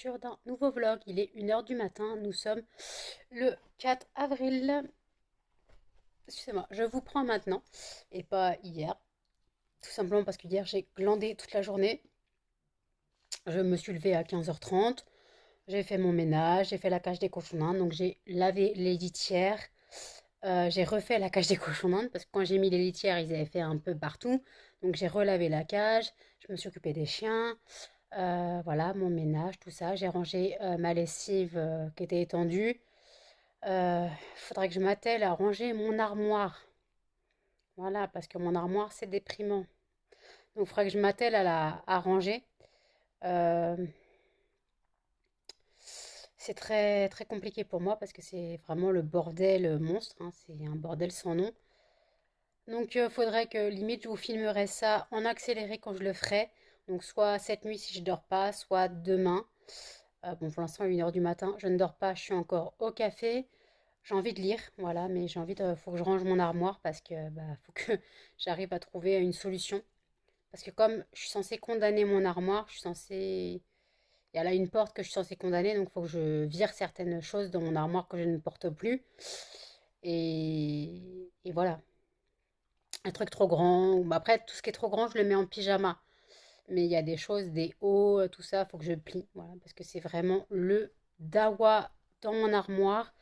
l'ouverture d'un nouveau vlog. Il est 1 heure du matin, nous sommes le 4 avril. Excusez-moi, je vous prends maintenant et pas hier. Tout simplement parce que hier j'ai glandé toute la journée. Je me suis levée à 15h30, j'ai fait mon ménage, j'ai fait la cage des cochons d'Inde, donc j'ai lavé les litières. J'ai refait la cage des cochons d'Inde parce que quand j'ai mis les litières, ils avaient fait un peu partout. Donc j'ai relavé la cage, je me suis occupée des chiens. Voilà, mon ménage, tout ça. J'ai rangé ma lessive qui était étendue. Il faudrait que je m'attelle à ranger mon armoire. Voilà, parce que mon armoire, c'est déprimant. Donc il faudrait que je m'attelle à ranger. Euh, c'est très, très compliqué pour moi parce que c'est vraiment le bordel monstre, hein. C'est un bordel sans nom. Donc il faudrait que limite je vous filmerai ça en accéléré quand je le ferai. Donc soit cette nuit si je dors pas, soit demain. Bon, pour l'instant, 1 heure du matin, je ne dors pas, je suis encore au café. J'ai envie de lire, voilà, mais j'ai envie de, faut que je range mon armoire parce que, bah, faut que j'arrive à trouver une solution. Parce que comme je suis censée condamner mon armoire, je suis censée, il y a là une porte que je suis censée condamner, donc il faut que je vire certaines choses dans mon armoire que je ne porte plus. Et voilà, un truc trop grand. Après, tout ce qui est trop grand, je le mets en pyjama. Mais il y a des choses, des hauts, tout ça, faut que je plie. Voilà, parce que c'est vraiment le dawa dans mon armoire.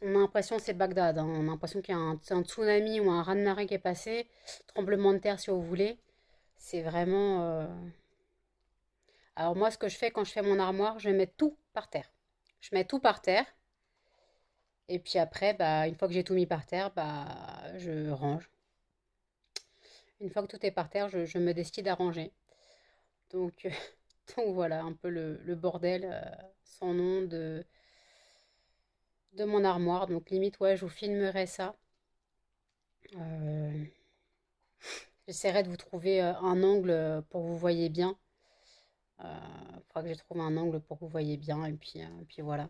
On a l'impression que c'est Bagdad, hein. On a l'impression qu'il y a un tsunami ou un raz-de-marée qui est passé. Tremblement de terre, si vous voulez. C'est vraiment. Alors, moi, ce que je fais quand je fais mon armoire, je mets tout par terre. Je mets tout par terre. Et puis après, bah, une fois que j'ai tout mis par terre, bah, je range. Une fois que tout est par terre, je me décide à ranger. Donc, donc voilà, un peu le bordel sans nom de mon armoire. Donc limite, ouais, je vous filmerai ça. Euh, J'essaierai de vous trouver un angle pour que vous voyez bien. Il faudra que je trouve un angle pour que vous voyez bien. Et puis voilà.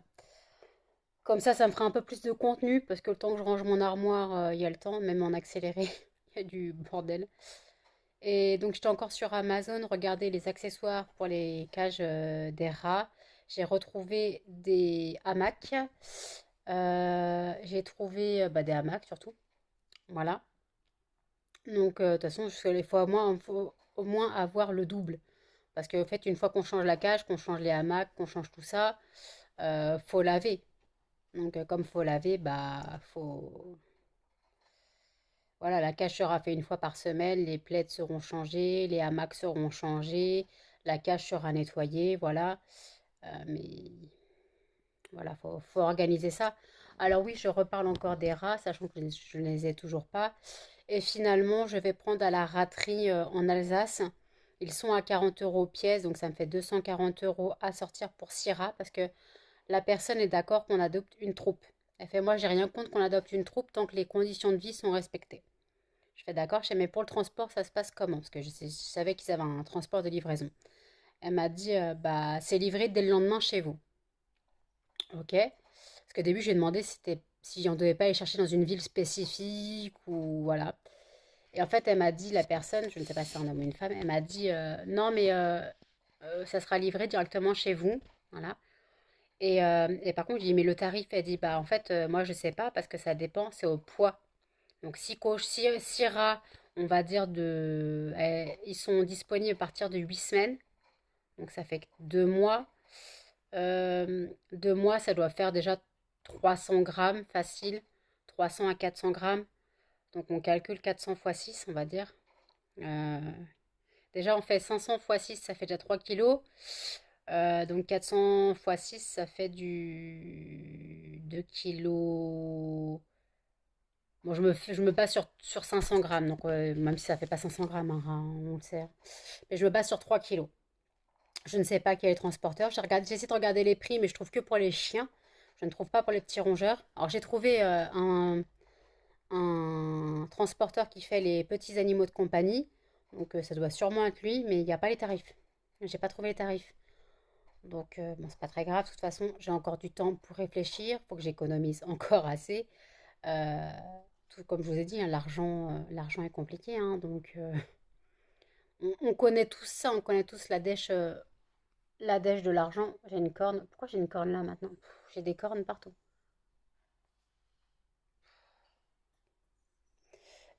Comme ça me fera un peu plus de contenu parce que le temps que je range mon armoire, il y a le temps, même en accéléré, il y a du bordel. Et donc j'étais encore sur Amazon, regardez les accessoires pour les cages des rats. J'ai retrouvé des hamacs. J'ai trouvé bah, des hamacs surtout. Voilà. Donc de toute façon, il faut au moins avoir le double. Parce qu'en fait, une fois qu'on change la cage, qu'on change les hamacs, qu'on change tout ça, faut laver. Donc comme faut laver, bah faut. Voilà, la cage sera faite une fois par semaine, les plaids seront changés, les hamacs seront changés, la cage sera nettoyée, voilà. Mais voilà, faut organiser ça. Alors oui, je reparle encore des rats, sachant que je ne les ai toujours pas. Et finalement, je vais prendre à la raterie en Alsace. Ils sont à 40 euros pièce, donc ça me fait 240 euros à sortir pour 6 rats, parce que la personne est d'accord qu'on adopte une troupe. Elle fait, moi, j'ai rien contre qu'on adopte une troupe tant que les conditions de vie sont respectées. Je fais d'accord, je fais, mais pour le transport, ça se passe comment? Parce que je savais qu'ils avaient un transport de livraison. Elle m'a dit, bah, c'est livré dès le lendemain chez vous. Ok. Parce qu'au début, je lui ai demandé si on ne devait pas aller chercher dans une ville spécifique ou voilà. Et en fait, elle m'a dit, la personne, je ne sais pas si c'est un homme ou une femme, elle m'a dit, non, mais ça sera livré directement chez vous. Voilà. Et par contre, je dis, mais le tarif, elle dit, bah en fait, moi, je sais pas parce que ça dépend, c'est au poids. Donc, si rats, on va dire, ils sont disponibles à partir de 8 semaines. Donc, ça fait 2 mois. 2 mois, ça doit faire déjà 300 grammes facile. 300 à 400 grammes. Donc, on calcule 400 fois 6, on va dire. Euh, Déjà, on fait 500 fois 6, ça fait déjà 3 kilos. Donc 400 fois 6, ça fait du 2 kilos. Bon, je me base sur 500 grammes, donc même si ça fait pas 500 grammes, hein, on le sait, hein. Mais je me base sur 3 kilos. Je ne sais pas quel est le transporteur. J'essaie de regarder les prix, mais je trouve que pour les chiens. Je ne trouve pas pour les petits rongeurs. Alors j'ai trouvé un transporteur qui fait les petits animaux de compagnie. Donc ça doit sûrement être lui, mais il n'y a pas les tarifs. J'ai pas trouvé les tarifs. Donc bon, c'est pas très grave. De toute façon, j'ai encore du temps pour réfléchir. Il faut que j'économise encore assez. Euh, Tout comme je vous ai dit, hein, l'argent est compliqué, hein, donc on connaît tous ça, on connaît tous la dèche La dèche de l'argent, j'ai une corne. Pourquoi j'ai une corne là maintenant? J'ai des cornes partout.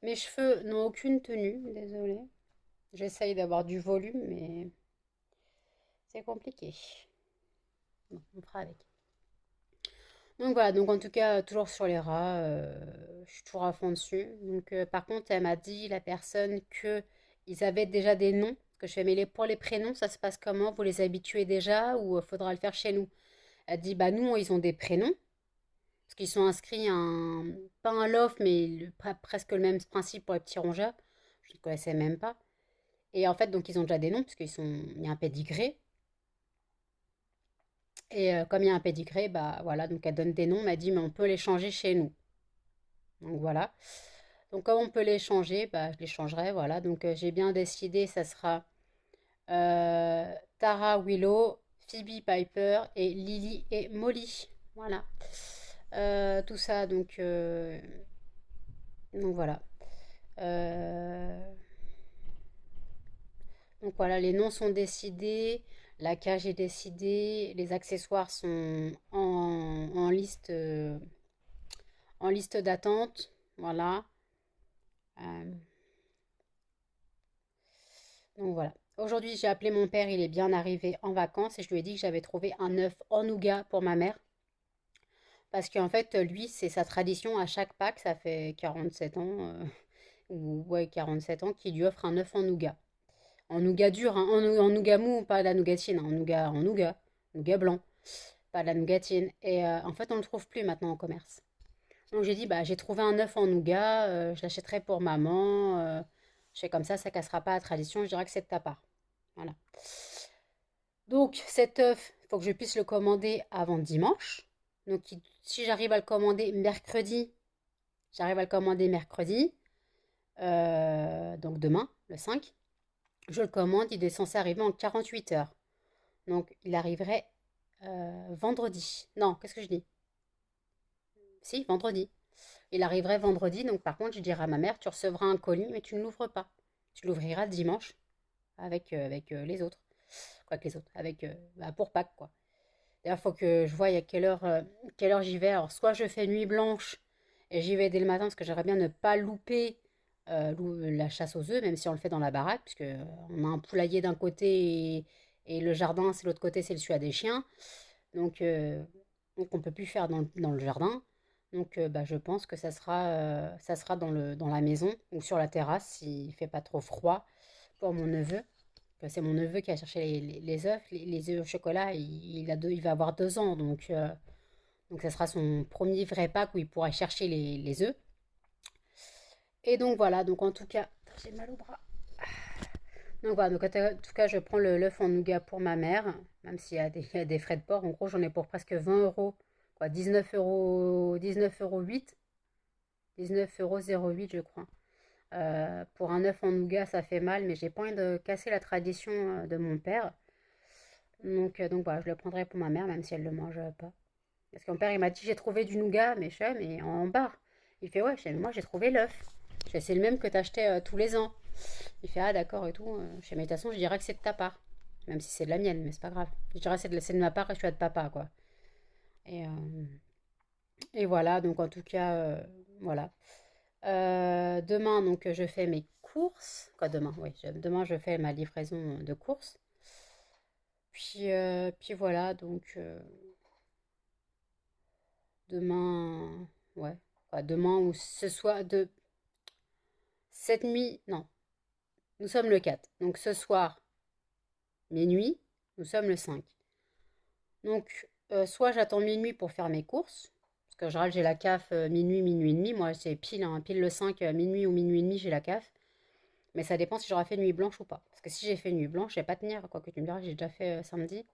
Mes cheveux n'ont aucune tenue, désolée. J'essaye d'avoir du volume, mais c'est compliqué. Bon, on fera avec. Donc voilà, donc en tout cas, toujours sur les rats, je suis toujours à fond dessus. Donc par contre, elle m'a dit, la personne, que ils avaient déjà des noms. Que je fais, mais pour les prénoms, ça se passe comment? Vous les habituez déjà ou faudra le faire chez nous? Elle dit, bah nous, ils ont des prénoms, parce qu'ils sont inscrits à un, pas un loft, mais presque le même principe pour les petits rongeurs. Je ne connaissais même pas. Et en fait, donc ils ont déjà des noms, parce il y a un pédigré. Et comme il y a un pédigré, bah voilà, donc elle donne des noms, elle m'a dit, mais on peut les changer chez nous. Donc voilà. Donc comme on peut les changer, bah, je les changerai, voilà. Donc j'ai bien décidé, ça sera Tara, Willow, Phoebe, Piper et Lily et Molly. Voilà. Tout ça, donc voilà. Euh, donc voilà, les noms sont décidés, la cage est décidée, les accessoires sont en liste d'attente. Voilà. Euh, donc voilà. Aujourd'hui, j'ai appelé mon père, il est bien arrivé en vacances et je lui ai dit que j'avais trouvé un œuf en nougat pour ma mère. Parce qu'en fait, lui, c'est sa tradition à chaque Pâques, ça fait 47 ans, ou ouais, 47 ans, qu'il lui offre un œuf en nougat. En nougat dur, hein, en nougat mou, pas la nougatine, hein, nougat blanc, pas la nougatine. Et en fait, on ne le trouve plus maintenant en commerce. Donc j'ai dit, bah j'ai trouvé un œuf en nougat, je l'achèterai pour maman. Je fais comme ça cassera pas la tradition, je dirais que c'est de ta part. Voilà. Donc cet œuf, il faut que je puisse le commander avant dimanche. Donc si j'arrive à le commander mercredi, j'arrive à le commander mercredi, donc demain, le 5. Je le commande, il est censé arriver en 48 heures. Donc il arriverait vendredi. Non, qu'est-ce que je dis? Si, vendredi. Il arriverait vendredi, donc par contre, je dirai à ma mère, tu recevras un colis, mais tu ne l'ouvres pas. Tu l'ouvriras dimanche avec les autres. Quoi que les autres, bah, pour Pâques, quoi. D'ailleurs, il faut que je voie à quelle heure j'y vais. Alors, soit je fais nuit blanche et j'y vais dès le matin, parce que j'aimerais bien ne pas louper la chasse aux œufs, même si on le fait dans la baraque, puisque on a un poulailler d'un côté et le jardin, c'est l'autre côté, c'est le celui à des chiens. Donc, donc on ne peut plus faire dans le jardin. Donc bah, je pense que ça sera dans la maison ou sur la terrasse s'il ne fait pas trop froid pour mon neveu. C'est mon neveu qui a cherché les œufs. Les œufs au chocolat, il va avoir 2 ans. Donc ça sera son premier vrai pack où il pourra chercher les œufs. Et donc voilà, donc en tout cas, j'ai mal au bras. Donc voilà, donc en tout cas, je prends l'œuf en nougat pour ma mère, même il y a des frais de port. En gros, j'en ai pour presque 20 euros, quoi, 19 euros 8, 19,08 € je crois. Pour un œuf en nougat, ça fait mal, mais j'ai pas envie de casser la tradition de mon père. Donc voilà, je le prendrai pour ma mère, même si elle le mange pas. Parce que mon père, il m'a dit, j'ai trouvé du nougat, mais en barre. Il fait, ouais, moi j'ai trouvé l'œuf. Je fais, c'est le même que t'achetais tous les ans. Il fait, ah d'accord et tout. Je fais, mais de toute façon, je dirais que c'est de ta part. Même si c'est de la mienne, mais c'est pas grave. Je dirais que c'est de ma part et je suis de papa, quoi. Et, euh, et voilà, donc en tout cas, voilà. Demain, donc, je fais mes courses. Quoi, demain? Oui, demain, je fais ma livraison de courses. Puis voilà, donc, demain, ouais. Quoi, demain ou ce soir, cette nuit, non, nous sommes le 4. Donc, ce soir, minuit, nous sommes le 5. Donc, soit j'attends minuit pour faire mes courses, parce que en général, j'ai la CAF minuit, minuit et demi. Moi, c'est pile, hein, pile le 5, minuit ou minuit et demi, j'ai la CAF. Mais ça dépend si j'aurai fait nuit blanche ou pas. Parce que si j'ai fait nuit blanche, je vais pas tenir. Quoi que tu me diras, j'ai déjà fait samedi.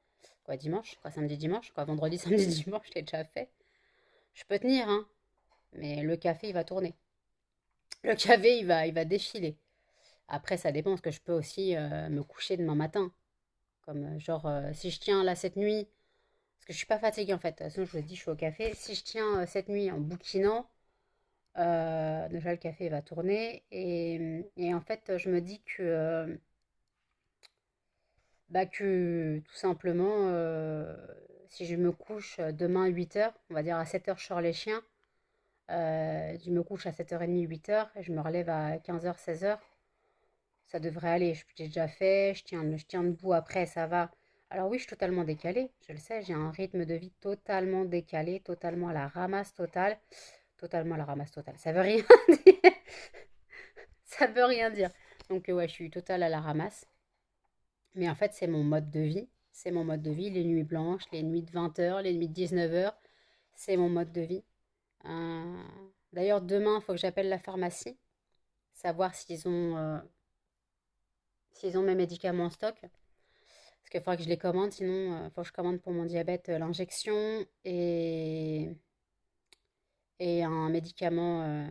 Quoi, dimanche. Quoi, samedi, dimanche. Quoi, vendredi, samedi, dimanche, je l'ai déjà fait. Je peux tenir, hein. Mais le café, il va tourner. Le café, il va défiler. Après, ça dépend, parce que je peux aussi me coucher demain matin. Comme genre, si je tiens là cette nuit, parce que je suis pas fatiguée en fait. De toute façon, je vous ai dit, je suis au café. Si je tiens cette nuit en bouquinant, déjà le café va tourner. Et en fait, je me dis que Bah que tout simplement, si je me couche demain à 8 heures, on va dire à 7 heures je sors les chiens, je me couche à 7h30, 8 heures, et je me relève à 15 heures, 16 heures, ça devrait aller. J'ai déjà fait, je tiens debout après, ça va. Alors oui, je suis totalement décalée, je le sais, j'ai un rythme de vie totalement décalé, totalement à la ramasse totale. Totalement à la ramasse totale. Ça veut rien dire. Ça veut rien dire. Donc ouais, je suis totale à la ramasse. Mais en fait, c'est mon mode de vie. C'est mon mode de vie. Les nuits blanches, les nuits de 20 heures, les nuits de 19 heures, c'est mon mode de vie. Euh, D'ailleurs, demain, il faut que j'appelle la pharmacie, savoir s'ils ont mes médicaments en stock. Parce qu'il faudra que je les commande, sinon, il faut que je commande pour mon diabète l'injection et un médicament,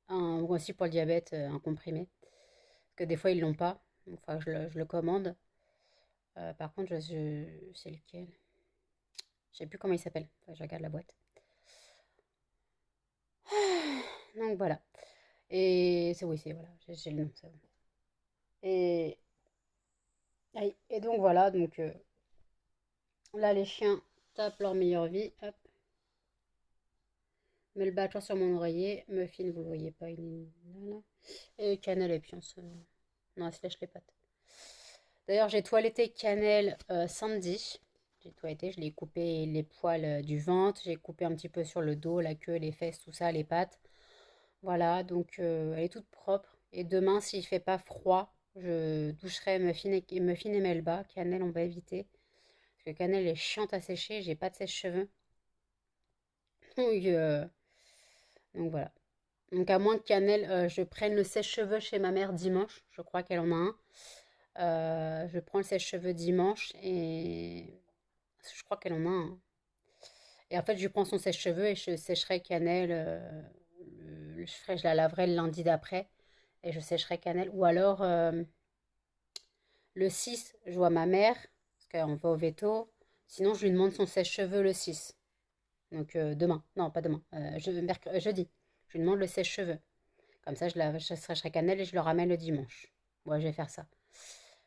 aussi pour le diabète, un comprimé. Parce que des fois, ils l'ont pas. Donc, il faut que je le commande. Par contre, c'est lequel? Je sais plus comment il s'appelle. Faut que je regarde la boîte. Donc voilà. Et c'est oui, c'est voilà, j'ai le nom, c'est bon. Et, et donc voilà, donc là les chiens tapent leur meilleure vie. Hop, met le bâton sur mon oreiller. Muffin, vous le voyez pas, il est là, là. Et Cannelle et Pion. Non, elle se lèche les pattes. D'ailleurs, j'ai toiletté Cannelle samedi. J'ai toiletté, je l'ai coupé les poils du ventre, j'ai coupé un petit peu sur le dos, la queue, les fesses, tout ça, les pattes. Voilà, donc elle est toute propre. Et demain, s'il fait pas froid, je doucherai Muffin et Melba. Cannelle, on va éviter. Parce que Cannelle est chiante à sécher, j'ai pas de sèche-cheveux. Donc, donc voilà. Donc à moins que Cannelle, je prenne le sèche-cheveux chez ma mère dimanche. Je crois qu'elle en a un. Je prends le sèche-cheveux dimanche et je crois qu'elle en a un. Et en fait, je prends son sèche-cheveux et je sécherai Cannelle. Je la laverai le lundi d'après et je sécherai Cannelle. Ou alors, le 6, je vois ma mère, parce qu'on va au veto. Sinon, je lui demande son sèche-cheveux le 6. Donc demain. Non, pas demain. Jeudi. Je lui demande le sèche-cheveux. Comme ça, je sécherai Cannelle et je le ramène le dimanche. Ouais, je vais faire ça.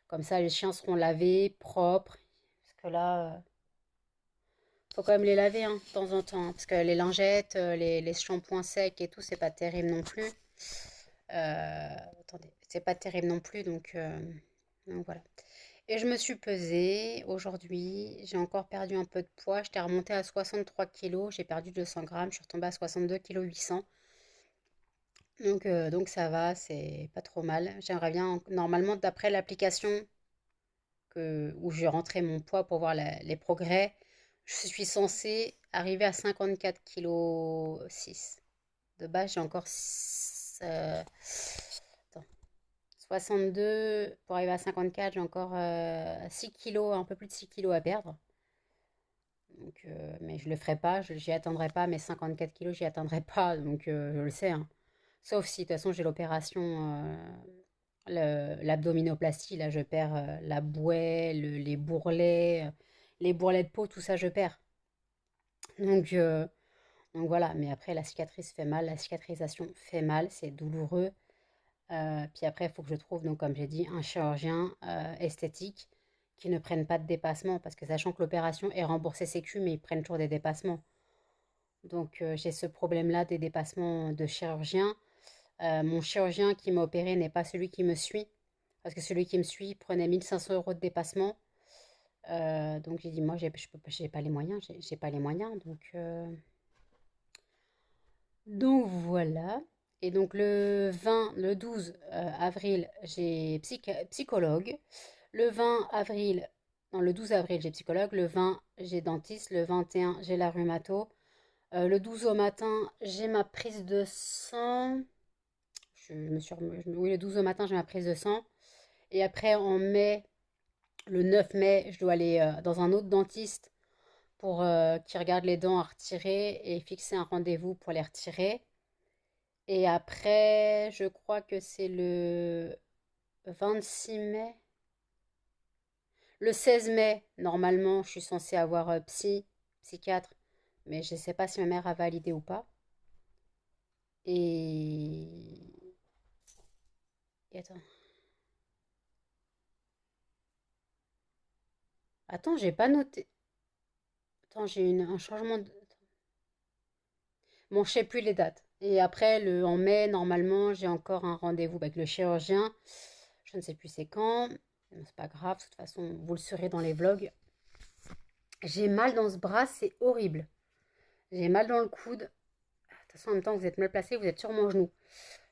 Comme ça, les chiens seront lavés, propres. Parce que là, faut quand même les laver hein, de temps en temps. Parce que les lingettes, les shampoings secs et tout, c'est pas terrible non plus. Attendez, c'est pas terrible non plus. Donc voilà. Et je me suis pesée aujourd'hui. J'ai encore perdu un peu de poids. J'étais remontée à 63 kilos. J'ai perdu 200 grammes. Je suis retombée à 62 kilos 800. Donc ça va, c'est pas trop mal. J'aimerais bien, normalement, d'après l'application où j'ai rentré mon poids pour voir les progrès, je suis censée arriver à 54 kg 6. De base, j'ai encore attends, 62. Pour arriver à 54, j'ai encore 6 kilos, un peu plus de 6 kilos à perdre. Donc, mais je le ferai pas, j'y atteindrai pas, mes 54 kilos, j'y atteindrai pas, donc je le sais, hein. Sauf si, de toute façon, j'ai l'opération, l'abdominoplastie, là, je perds la bouée, les bourrelets de peau, tout ça, je perds. Donc, euh, donc voilà, mais après, la cicatrice fait mal, la cicatrisation fait mal, c'est douloureux. Puis après, il faut que je trouve, donc, comme j'ai dit, un chirurgien esthétique qui ne prenne pas de dépassement, parce que sachant que l'opération est remboursée Sécu, mais ils prennent toujours des dépassements. Donc, j'ai ce problème-là des dépassements de chirurgien. Mon chirurgien qui m'a opéré n'est pas celui qui me suit, parce que celui qui me suit prenait 1 500 € de dépassement. Donc j'ai dit, moi, j'ai pas les moyens, j'ai pas les moyens. Donc voilà. Et donc le 12 avril, j'ai psychologue. Le 20 avril, non, le 12 avril, j'ai psychologue. Le 20, j'ai dentiste. Le 21, j'ai la rhumato. Le 12 au matin, j'ai ma prise de sang. Oui, le 12 au matin, j'ai ma prise de sang. Et après, en mai, le 9 mai, je dois aller dans un autre dentiste pour qui regarde les dents à retirer et fixer un rendez-vous pour les retirer. Et après, je crois que c'est le 26 mai. Le 16 mai, normalement, je suis censée avoir psychiatre, mais je ne sais pas si ma mère a validé ou pas. Et, et attends. Attends, j'ai pas noté. Attends, j'ai un changement de... Bon, je sais plus les dates. Et après, en mai, normalement, j'ai encore un rendez-vous avec le chirurgien. Je ne sais plus c'est quand. Mais c'est pas grave, de toute façon, vous le saurez dans les vlogs. J'ai mal dans ce bras, c'est horrible. J'ai mal dans le coude. De toute façon, en même temps, vous êtes mal placé, vous êtes sur mon genou.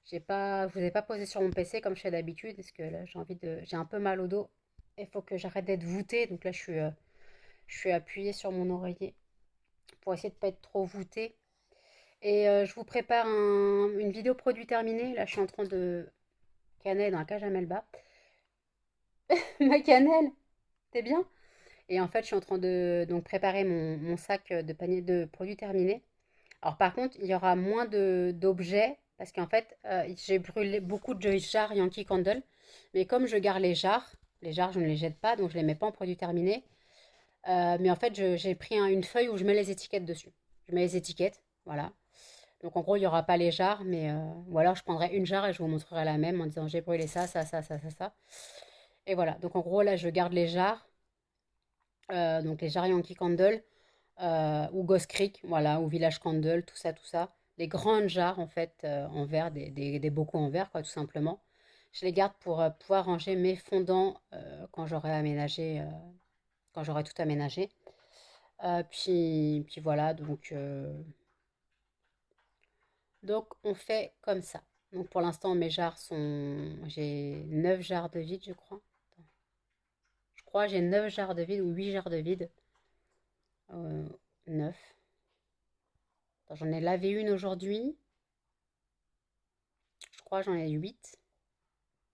Je vous ai pas posé sur mon PC comme je fais d'habitude, parce que là, j'ai un peu mal au dos. Il faut que j'arrête d'être voûtée. Donc là, je suis appuyée sur mon oreiller pour essayer de ne pas être trop voûtée. Et je vous prépare une vidéo produit terminé. Là, je suis en train de cannelle dans la cage à Melba. Ma cannelle, t'es bien? Et en fait, je suis en train de donc préparer mon sac de panier de produits terminés. Alors par contre, il y aura moins d'objets parce qu'en fait, j'ai brûlé beaucoup de jarres Yankee Candle. Mais comme je garde les jarres, je ne les jette pas, donc je ne les mets pas en produit terminé. Mais en fait, j'ai pris une feuille où je mets les étiquettes dessus. Je mets les étiquettes, voilà. Donc en gros, il n'y aura pas les jarres, mais ou alors je prendrai une jarre et je vous montrerai la même en disant j'ai brûlé ça, ça, ça, ça, ça, ça. Et voilà. Donc en gros, là, je garde les jarres, donc les jarres Yankee Candle ou Ghost Creek, voilà, ou Village Candle, tout ça, tout ça. Les grandes jarres en fait en verre, des bocaux en verre, quoi, tout simplement. Je les garde pour pouvoir ranger mes fondants quand j'aurai aménagé, quand j'aurai tout aménagé. Puis voilà, donc on fait comme ça. Donc pour l'instant mes jarres sont... J'ai 9 jarres de vide je crois. Attends. Je crois j'ai 9 jarres de vide ou 8 jarres de vide. 9. Attends, j'en ai lavé une aujourd'hui. Je crois j'en ai 8.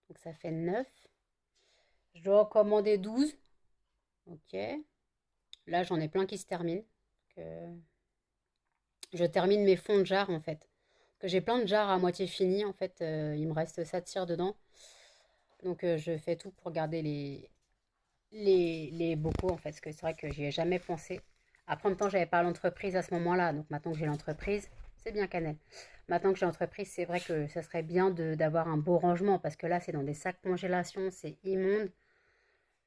Donc ça fait 9. Je dois en commander 12. Ok. Là j'en ai plein qui se terminent. Donc, je termine mes fonds de jarres en fait. Que j'ai plein de jarres à moitié finies en fait. Il me reste ça de cire dedans. Donc je fais tout pour garder les bocaux en fait, parce que c'est vrai que j'y ai jamais pensé. Après, en même temps, j'avais pas l'entreprise à ce moment-là, donc maintenant que j'ai l'entreprise, c'est bien cannelle. Maintenant que j'ai l'entreprise, c'est vrai que ça serait bien d'avoir un beau rangement, parce que là, c'est dans des sacs congélation, c'est immonde.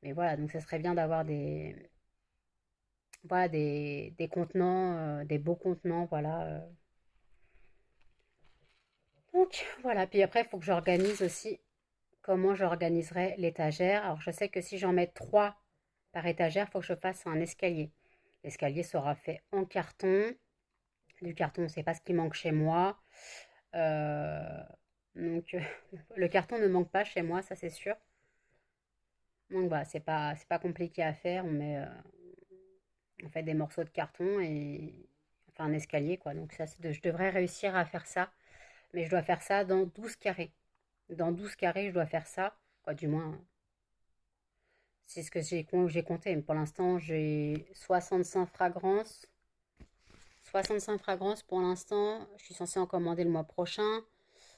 Mais voilà, donc ça serait bien d'avoir voilà, des contenants, des beaux contenants, voilà. Donc voilà, puis après, il faut que j'organise aussi comment j'organiserai l'étagère. Alors, je sais que si j'en mets 3 par étagère, il faut que je fasse un escalier. L'escalier sera fait en carton. Du carton, c'est pas ce qui manque chez moi. Euh, donc, le carton ne manque pas chez moi, ça c'est sûr. Donc voilà, c'est pas compliqué à faire. On fait des morceaux de carton et enfin un escalier quoi. Donc ça, je devrais réussir à faire ça. Mais je dois faire ça dans 12 carrés. Dans 12 carrés, je dois faire ça. Quoi, du moins, c'est ce que j'ai compté. Mais pour l'instant, j'ai 65 fragrances. 65 fragrances pour l'instant. Je suis censée en commander le mois prochain.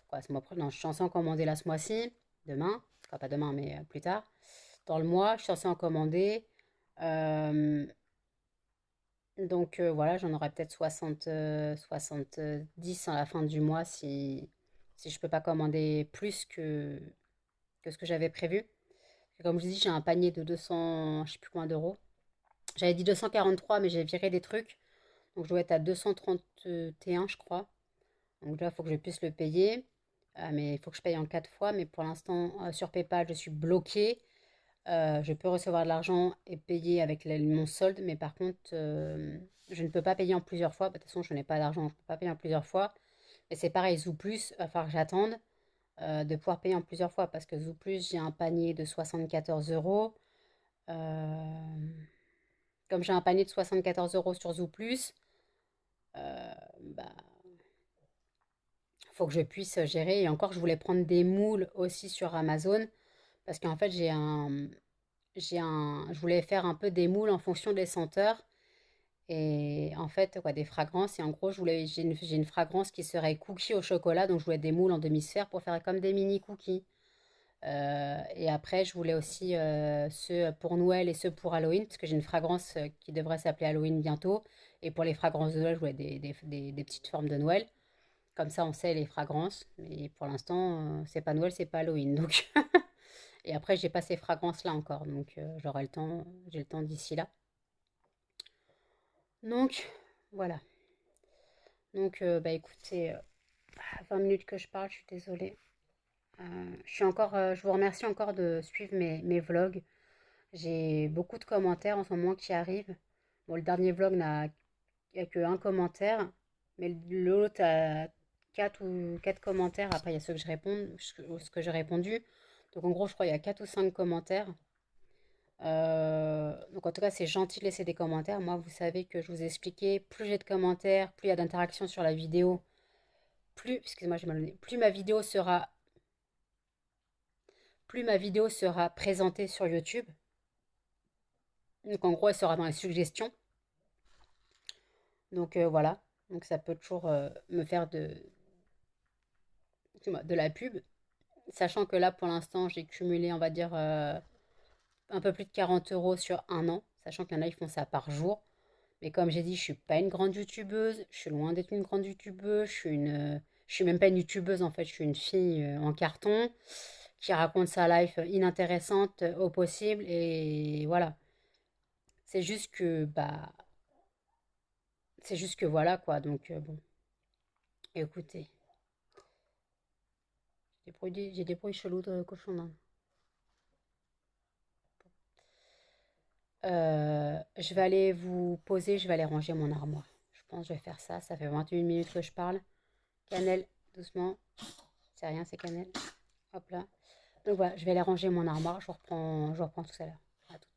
Quoi, ce mois prochain? Non, je suis censée en commander là ce mois-ci. Demain. Enfin, pas demain, mais plus tard. Dans le mois, je suis censée en commander. Euh, voilà, j'en aurai peut-être 70 à la fin du mois si je peux pas commander plus que ce que j'avais prévu. Comme je dis, j'ai un panier de 200, je sais plus combien d'euros. J'avais dit 243, mais j'ai viré des trucs. Donc je dois être à 231, je crois. Donc là, il faut que je puisse le payer. Mais il faut que je paye en 4 fois. Mais pour l'instant, sur PayPal, je suis bloquée. Je peux recevoir de l'argent et payer avec mon solde. Mais par contre, je ne peux pas payer en plusieurs fois. Bah, de toute façon, je n'ai pas d'argent. Je ne peux pas payer en plusieurs fois. Mais c'est pareil, Zooplus, il va falloir que j'attende de pouvoir payer en plusieurs fois. Parce que Zooplus, j'ai un panier de 74 euros. Euh, Comme j'ai un panier de 74 euros sur Zooplus, bah, faut que je puisse gérer. Et encore, je voulais prendre des moules aussi sur Amazon parce qu'en fait, je voulais faire un peu des moules en fonction des senteurs et en fait, quoi, des fragrances. Et en gros, j'ai une fragrance qui serait cookie au chocolat, donc je voulais des moules en demi-sphère pour faire comme des mini cookies. Et après, je voulais aussi ceux pour Noël et ceux pour Halloween, parce que j'ai une fragrance qui devrait s'appeler Halloween bientôt. Et pour les fragrances de Noël, je voulais des petites formes de Noël. Comme ça, on sait les fragrances. Mais pour l'instant, c'est pas Noël, c'est pas Halloween. Donc, Et après, j'ai pas ces fragrances-là encore, donc j'aurai le temps, j'ai le temps d'ici là. Donc, voilà. Donc, bah écoutez, 20 minutes que je parle, je suis désolée. Je vous remercie encore de suivre mes vlogs. J'ai beaucoup de commentaires en ce moment qui arrivent. Bon, le dernier vlog il y a que un commentaire, mais l'autre a quatre commentaires. Après, il y a ceux que je réponds, ce que j'ai répondu. Donc, en gros, je crois qu'il y a 4 ou 5 commentaires. Donc, en tout cas, c'est gentil de laisser des commentaires. Moi, vous savez que je vous ai expliqué, plus j'ai de commentaires, plus il y a d'interactions sur la vidéo, excusez-moi, j'ai mal au nez, plus ma vidéo sera présentée sur YouTube. Donc, en gros, elle sera dans les suggestions. Donc, voilà. Donc, ça peut toujours me faire de la pub. Sachant que là, pour l'instant, j'ai cumulé, on va dire, un peu plus de 40 euros sur un an. Sachant qu'il y en a, ils font ça par jour. Mais comme j'ai dit, je suis pas une grande youtubeuse. Je suis loin d'être une grande youtubeuse. Je suis même pas une youtubeuse en fait. Je suis une fille en carton qui raconte sa life inintéressante au possible. Et voilà. C'est juste que, bah, c'est juste que voilà quoi. Donc, bon, écoutez. J'ai des bruits chelous de cochon d'Inde. Je vais aller vous poser, je vais aller ranger mon armoire. Je pense que je vais faire ça. Ça fait 21 minutes que je parle. Cannelle, doucement. C'est rien, c'est cannelle. Hop là. Donc voilà, je vais aller ranger mon armoire. Je vous reprends tout à l'heure. À tout.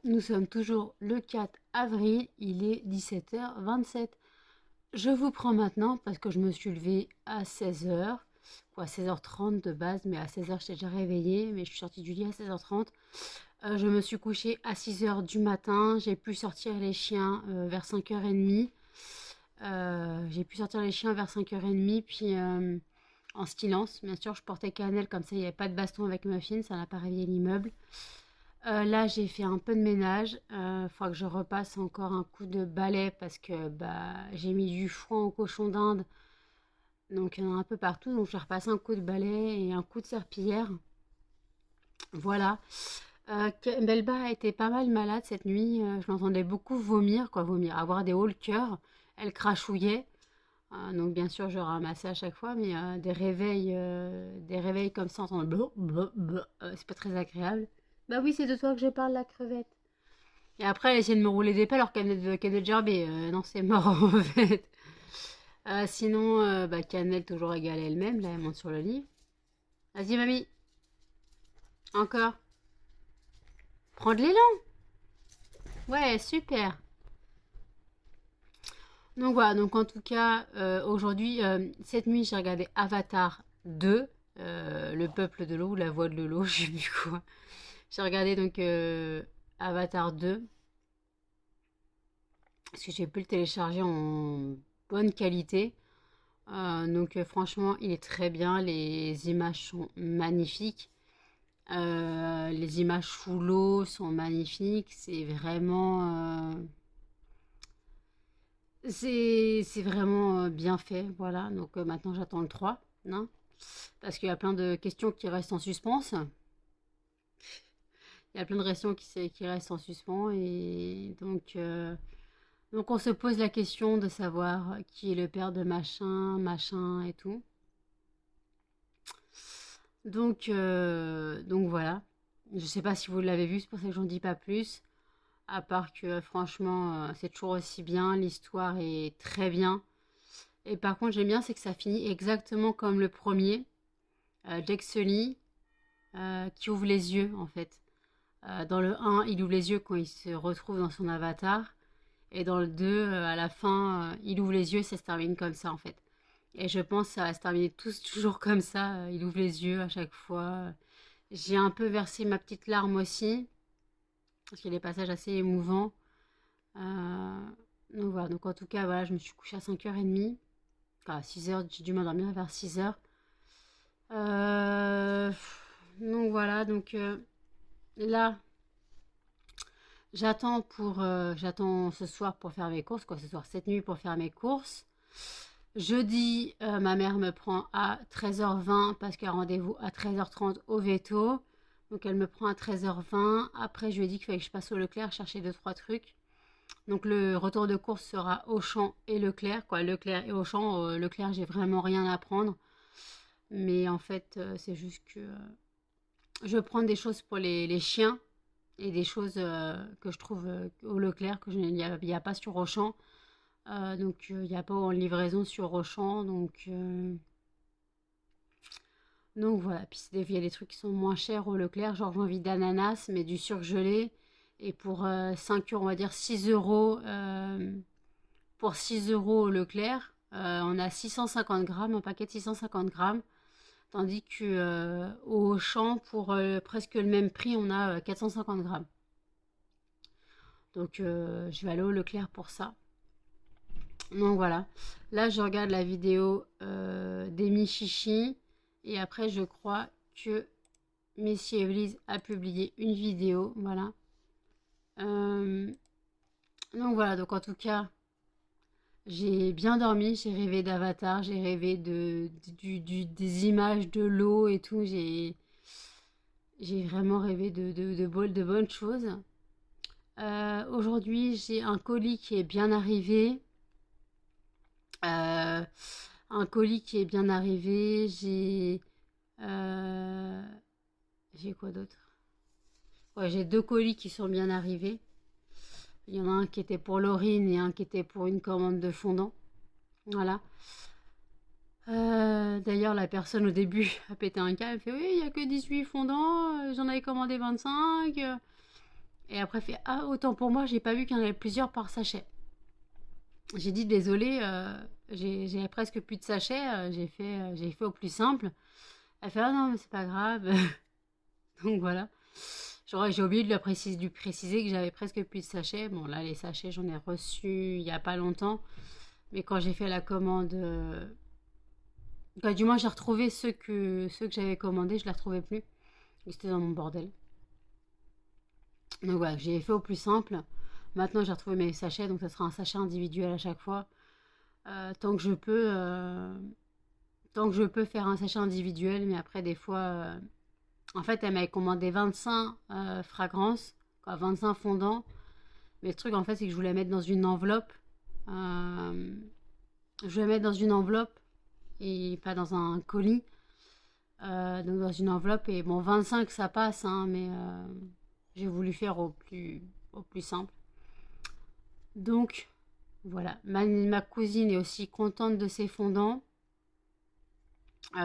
Nous sommes toujours le 4 avril, il est 17h27. Je vous prends maintenant parce que je me suis levée à 16h, quoi, à 16h30 de base, mais à 16h j'étais déjà réveillée, mais je suis sortie du lit à 16h30. Je me suis couchée à 6h du matin, j'ai pu sortir les chiens vers 5h30. J'ai pu sortir les chiens vers 5h30, puis en silence. Bien sûr, je portais cannelle, comme ça il n'y avait pas de baston avec Muffin, ça n'a pas réveillé l'immeuble. Là, j'ai fait un peu de ménage. Faudra que je repasse encore un coup de balai parce que bah, j'ai mis du foin au cochon d'Inde. Donc, il y en a un peu partout. Donc, je vais repasser un coup de balai et un coup de serpillière. Voilà. Melba était pas mal malade cette nuit. Je l'entendais beaucoup vomir, quoi, vomir, avoir des hauts le cœur. Elle crachouillait. Donc, bien sûr, je ramassais à chaque fois, mais des réveils comme ça, entendre c'est pas très agréable. Bah oui, c'est de toi que je parle, la crevette. Et après, elle essayait de me rouler des pelles alors qu'elle est de gerber. Non, c'est mort en fait. Sinon, bah, Cannelle toujours égale elle-même. Là, elle monte sur le lit. Vas-y, mamie. Encore. Prends de l'élan. Ouais, super. Donc voilà, donc en tout cas, aujourd'hui, cette nuit, j'ai regardé Avatar 2, Le peuple de l'eau, ou La voix de l'eau, je sais plus quoi. J'ai regardé donc Avatar 2, parce que j'ai pu le télécharger en bonne qualité. Donc franchement, il est très bien. Les images sont magnifiques. Les images sous l'eau sont magnifiques. C'est vraiment, c'est vraiment bien fait. Voilà. Donc maintenant, j'attends le 3, hein, parce qu'il y a plein de questions qui restent en suspens. Il y a plein de questions qui restent en suspens. Et donc on se pose la question de savoir qui est le père de machin, machin et tout. Donc voilà. Je sais pas si vous l'avez vu, c'est pour ça que j'en dis pas plus. À part que franchement, c'est toujours aussi bien, l'histoire est très bien. Et par contre, j'aime bien, c'est que ça finit exactement comme le premier, Jake Sully, qui ouvre les yeux en fait. Dans le un, il ouvre les yeux quand il se retrouve dans son avatar. Et dans le 2, à la fin, il ouvre les yeux, ça se termine comme ça en fait. Et je pense que ça va se terminer toujours comme ça. Il ouvre les yeux à chaque fois. J'ai un peu versé ma petite larme aussi, parce qu'il y a des passages assez émouvants. Euh, donc voilà, donc en tout cas, voilà, je me suis couchée à 5h30. Enfin, à 6h, j'ai dû m'endormir vers 6h. Euh, donc voilà, donc là, j'attends ce soir pour faire mes courses, quoi, ce soir, cette nuit pour faire mes courses. Jeudi, ma mère me prend à 13h20 parce qu'elle a rendez-vous à 13h30 au veto. Donc elle me prend à 13h20. Après, je lui ai dit qu'il fallait que je passe au Leclerc chercher 2-3 trucs. Donc le retour de course sera Auchan et Leclerc, quoi. Leclerc et Auchan. Leclerc, j'ai vraiment rien à prendre. Mais en fait, c'est juste que je veux prendre des choses pour les chiens et des choses que je trouve au Leclerc que il n'y a pas sur Auchan. Donc il n'y a pas en livraison sur Auchan. Donc voilà. Puis il y a des trucs qui sont moins chers au Leclerc. Genre j'ai envie d'ananas, mais du surgelé. Et pour 5 euros, on va dire 6 euros. Pour 6 euros au Leclerc, on a 650 grammes, un paquet de 650 grammes. Tandis que au Auchan, pour presque le même prix, on a 450 grammes. Donc je vais aller au Leclerc pour ça. Donc voilà. Là, je regarde la vidéo d'Amy Chichi. Et après, je crois que Missy Evely's a publié une vidéo. Voilà. Euh, donc voilà. Donc en tout cas, j'ai bien dormi. J'ai rêvé d'Avatar. J'ai rêvé des images de l'eau et tout. J'ai vraiment rêvé de bonnes choses. Aujourd'hui, j'ai un colis qui est bien arrivé. Euh, un colis qui est bien arrivé. Euh, j'ai quoi d'autre? Ouais, j'ai 2 colis qui sont bien arrivés. Il y en a un qui était pour Laurine et un qui était pour une commande de fondant. Voilà. D'ailleurs, la personne au début a pété un câble. Elle fait: oui, il n'y a que 18 fondants. J'en avais commandé 25. Et après, elle fait: ah, autant pour moi, j'ai pas vu qu'il y en avait plusieurs par sachet. J'ai dit: désolé, j'ai presque plus de sachets. J'ai fait au plus simple. Elle fait: ah non, mais c'est pas grave. Donc voilà. J'ai oublié de lui préciser que j'avais presque plus de sachets. Bon, là, les sachets, j'en ai reçu il y a pas longtemps. Mais quand j'ai fait la commande. Enfin, du moins, j'ai retrouvé ceux que j'avais commandés. Je les retrouvais plus. Ils étaient dans mon bordel. Donc voilà, j'ai fait au plus simple. Maintenant, j'ai retrouvé mes sachets. Donc, ça sera un sachet individuel à chaque fois. Tant que je peux. Tant que je peux faire un sachet individuel. Mais après, des fois. En fait, elle m'avait commandé 25 fragrances, quoi, 25 fondants. Mais le truc, en fait, c'est que je voulais mettre dans une enveloppe. Je voulais mettre dans une enveloppe et pas dans un colis. Donc dans une enveloppe. Et bon, 25, ça passe, hein, mais j'ai voulu faire au plus simple. Donc, voilà. Ma cousine est aussi contente de ses fondants.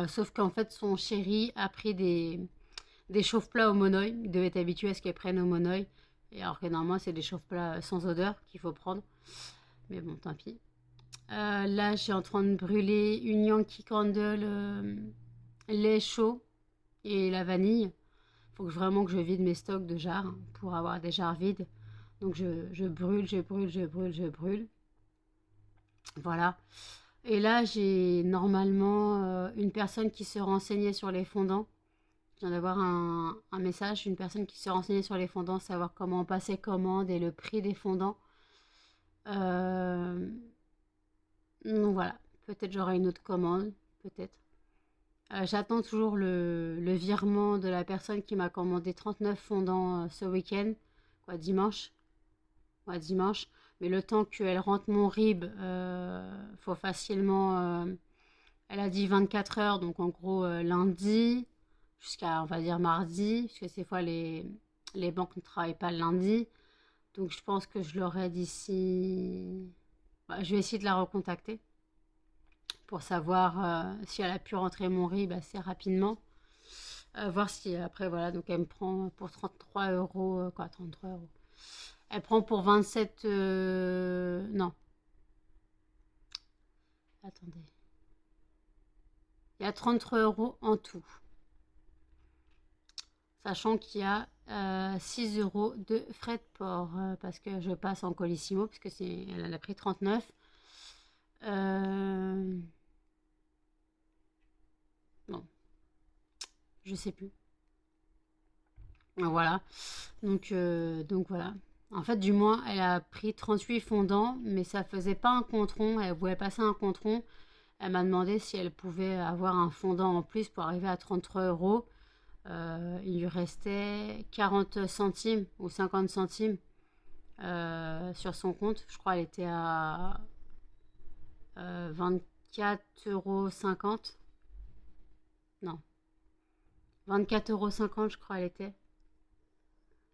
Sauf qu'en fait, son chéri a pris des chauffe-plats au monoeil. Il devait être habitué à ce qu'elle prenne au monoeil. Et alors que normalement, c'est des chauffe-plats sans odeur qu'il faut prendre. Mais bon, tant pis. Là, j'ai en train de brûler une Yankee Candle lait chaud et la vanille. Il faut vraiment que je vide mes stocks de jarres pour avoir des jarres vides. Donc je brûle, je brûle, je brûle, je brûle. Voilà. Et là, j'ai normalement une personne qui se renseignait sur les fondants. Je viens d'avoir un message, une personne qui se renseignait sur les fondants, savoir comment on passait commande et le prix des fondants. Euh, donc voilà, peut-être j'aurai une autre commande, peut-être. J'attends toujours le virement de la personne qui m'a commandé 39 fondants ce week-end, quoi, dimanche. Ouais, dimanche. Mais le temps qu'elle rentre mon RIB, faut facilement. Elle a dit 24 heures, donc en gros lundi jusqu'à, on va dire, mardi, parce que ces fois les banques ne travaillent pas le lundi. Donc je pense que je l'aurai d'ici. Bah, je vais essayer de la recontacter pour savoir si elle a pu rentrer mon RIB assez rapidement. Voir si après, voilà, donc elle me prend pour 33 euros. Quoi, 33 euros. Elle prend pour 27. Non, attendez. Il y a 33 euros en tout. Sachant qu'il y a 6 euros de frais de port. Parce que je passe en Colissimo, parce que elle a pris 39. Non, je sais plus. Voilà. Donc voilà. En fait, du moins, elle a pris 38 fondants, mais ça faisait pas un contron. Elle voulait passer un contron. Elle m'a demandé si elle pouvait avoir un fondant en plus pour arriver à 33 euros. Il lui restait 40 centimes ou 50 centimes sur son compte. Je crois qu'elle était à 24,50 €. Non, 24,50 € je crois elle était.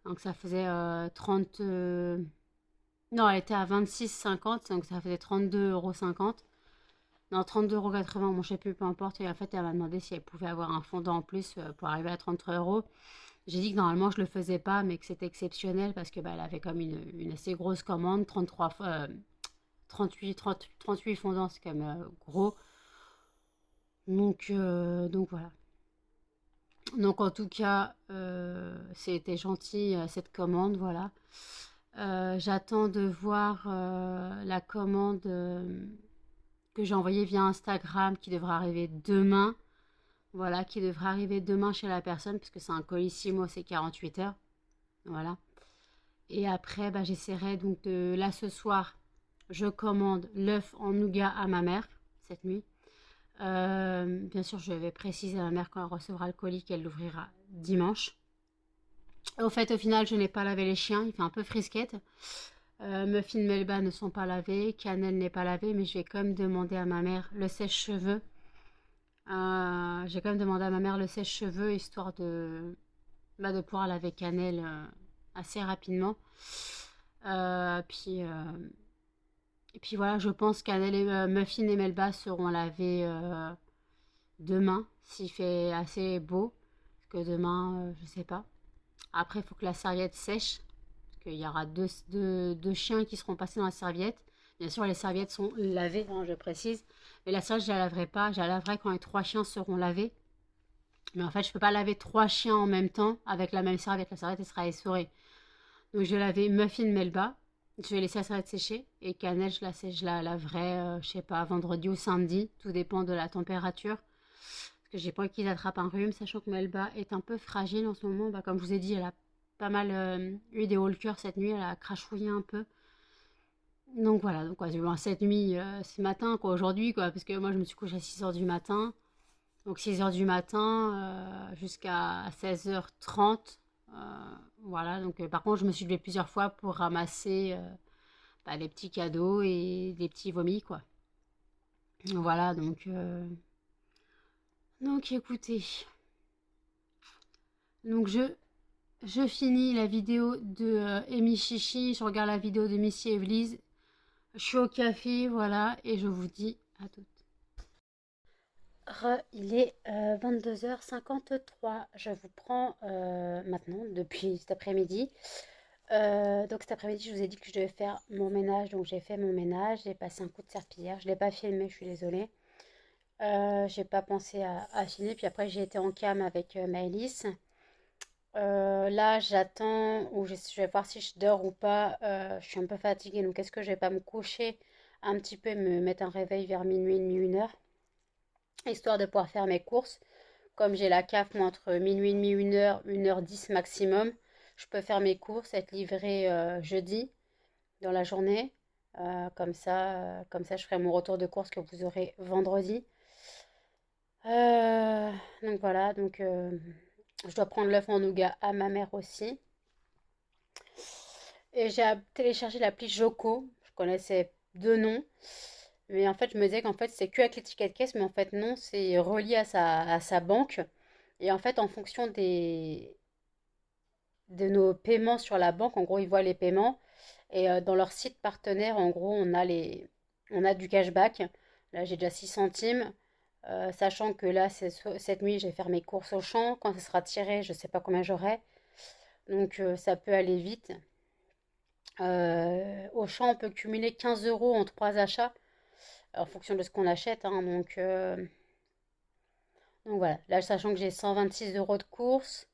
Donc ça faisait 30... Non, elle était à 26,50, donc ça faisait 32,50 €. Non, 32,80 €, bon, je sais plus, peu importe. Et en fait, elle m'a demandé si elle pouvait avoir un fondant en plus pour arriver à 33 euros. J'ai dit que normalement, je le faisais pas, mais que c'était exceptionnel parce que bah, elle avait comme une assez grosse commande, 33 fois, 38 fondants, c'est quand même gros. Donc voilà. Donc en tout cas, c'était gentil cette commande, voilà. J'attends de voir la commande que j'ai envoyée via Instagram qui devra arriver demain. Voilà, qui devra arriver demain chez la personne, puisque c'est un colissimo, c'est 48 heures. Voilà. Et après, bah, j'essaierai donc de... Là, ce soir, je commande l'œuf en nougat à ma mère, cette nuit. Bien sûr, je vais préciser à ma mère quand elle recevra le colis qu'elle l'ouvrira dimanche. Au fait, au final, je n'ai pas lavé les chiens. Il fait un peu frisquette. Muffin et Melba ne sont pas lavés. Cannelle n'est pas lavé, mais je vais quand même demander à ma mère le sèche-cheveux. J'ai quand même demandé à ma mère le sèche-cheveux, histoire de pouvoir laver Cannelle assez rapidement. Euh, puis, euh, et puis voilà, je pense Cannelle et Muffin et Melba seront lavés demain, s'il fait assez beau. Parce que demain, je sais pas. Après, il faut que la serviette sèche. Parce qu'il y aura deux chiens qui seront passés dans la serviette. Bien sûr, les serviettes sont lavées, hein, je précise. Mais la serviette, je ne la laverai pas. Je la laverai quand les 3 chiens seront lavés. Mais en fait, je ne peux pas laver 3 chiens en même temps avec la même serviette. La serviette, elle sera essorée. Donc, je vais laver Muffin Melba. Je vais laisser la serviette sécher. Et Cannelle, je la laverai, je sais pas, vendredi ou samedi. Tout dépend de la température. Parce que j'ai pas envie qu'ils attrapent un rhume, sachant que Melba est un peu fragile en ce moment. Bah, comme je vous ai dit, elle a pas mal eu des hauts le cœur cette nuit. Elle a crachouillé un peu. Donc voilà, donc quoi, cette nuit, ce matin, quoi, aujourd'hui, quoi, parce que moi je me suis couchée à 6 heures du matin. Donc 6 heures du matin jusqu'à 16h30. Voilà, donc par contre, je me suis levée plusieurs fois pour ramasser bah, des petits cadeaux et des petits vomis, quoi. Voilà, donc écoutez. Donc je finis la vidéo de Amy Chichi, je regarde la vidéo de Missy Evely's. Je suis au café, voilà, et je vous dis à toutes. Il est 22h53. Je vous prends maintenant, depuis cet après-midi. Donc cet après-midi, je vous ai dit que je devais faire mon ménage. Donc j'ai fait mon ménage, j'ai passé un coup de serpillière. Je ne l'ai pas filmé, je suis désolée. J'ai pas pensé à filmer. Puis après, j'ai été en cam avec Maëlys. Là, j'attends, ou je vais voir si je dors ou pas. Je suis un peu fatiguée, donc est-ce que je vais pas me coucher un petit peu me mettre un réveil vers minuit et demi, 1 heure, histoire de pouvoir faire mes courses. Comme j'ai la CAF, moi, entre minuit et demi, 1 heure, 1 h 10 maximum, je peux faire mes courses, être livrée jeudi dans la journée. Comme ça, je ferai mon retour de course que vous aurez vendredi. Euh, donc voilà, je dois prendre l'œuf en nougat à ma mère aussi. Et j'ai téléchargé l'appli Joko. Je connaissais deux noms. Mais en fait, je me disais qu'en fait, c'est que avec les tickets de caisse. Mais en fait, non, c'est relié à sa banque. Et en fait, en fonction de nos paiements sur la banque, en gros, ils voient les paiements. Et dans leur site partenaire, en gros, on a du cashback. Là, j'ai déjà 6 centimes. Sachant que là, cette nuit, je vais faire mes courses au champ. Quand ça sera tiré, je ne sais pas combien j'aurai. Donc, ça peut aller vite. Au champ, on peut cumuler 15 euros en 3 achats, en fonction de ce qu'on achète, hein. Donc voilà, là, sachant que j'ai 126 euros de course.